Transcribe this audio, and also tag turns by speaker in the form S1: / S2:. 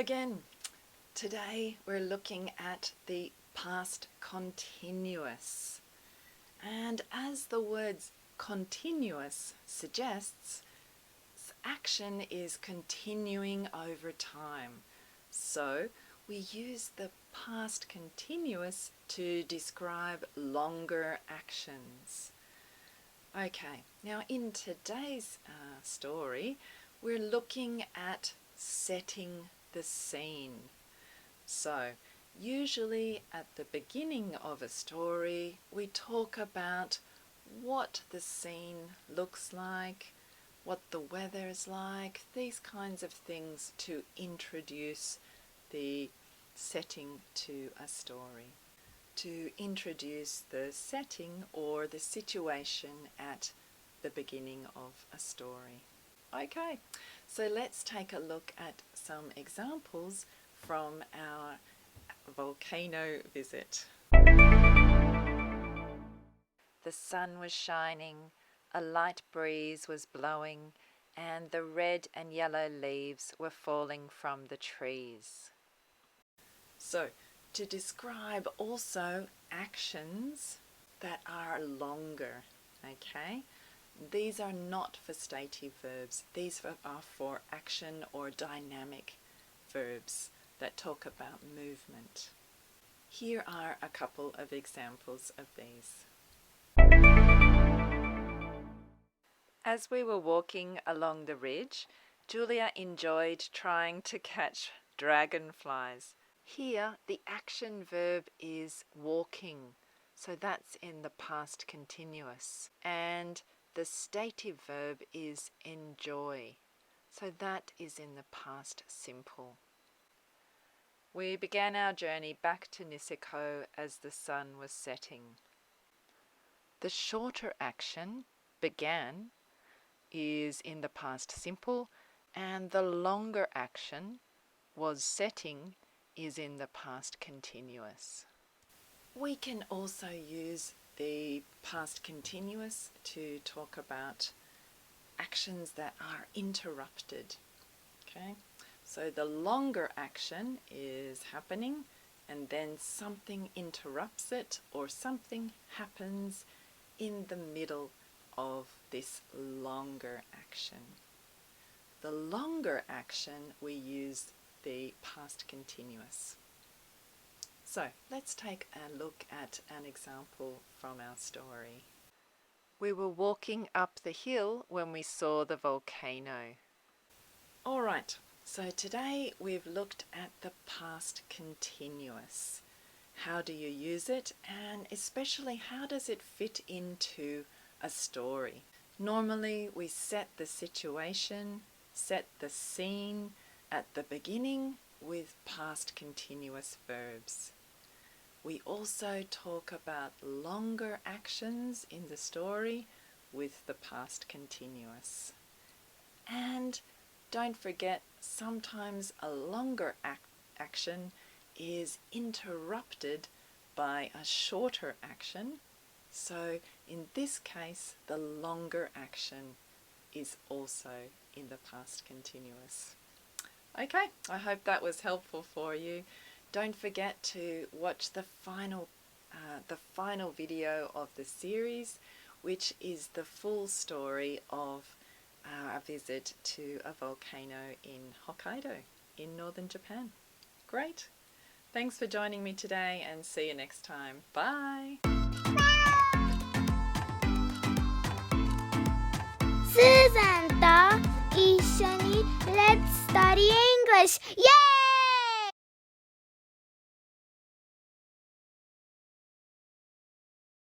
S1: again. Today we're looking at the past continuous. And as the word continuous suggests, action is continuing over time. So we use the past continuous to describe longer actions. Okay, now in today's story, we're looking at setting the scene. So, usually at the beginning of a story, we talk about what the scene looks like, what the weather is like, these kinds of things to introduce the setting to a story. To introduce the setting or the situation at the beginning of a story. Okay, so let's take a look at some examples from our volcano visit. The sun was shining, a light breeze was blowing, and the red and yellow leaves were falling from the trees. So, to describe also actions that are longer, okay? These are not for stative verbs. These are for action or dynamic verbs that talk about movement. Here are a couple of examples of these. As we were walking along the ridge, Julia enjoyed trying to catch dragonflies. Here, the action verb is walking, so that's in the past continuous. And the stative verb is enjoy, so that is in the past simple. We began our journey back to Niseko as the sun was setting. The shorter action, began, is in the past simple, and the longer action, was setting, is in the past continuous. We can also use the past continuous to talk about actions that are interrupted. Okay, so the longer action is happening and then something interrupts it or something happens in the middle of this longer action. The longer action we use the past continuous. So let's take a look at an example from our story. We were walking up the hill when we saw the volcano. Alright, so today we've looked at the past continuous. How do you use it, and especially how does it fit into a story? Normally we set the situation, set the scene at the beginning with past continuous verbs. We also talk about longer actions in the story with the past continuous. And don't forget, sometimes a longer action is interrupted by a shorter action. So in this case, the longer action is also in the past continuous. Okay, I hope that was helpful for you. Don't forget to watch the final video of the series, which is the full story of our visit to a volcano in Hokkaido in northern Japan. Great! Thanks for joining me today, and see you next time. Bye!
S2: スーザンと一緒に Let's Study English! Yay!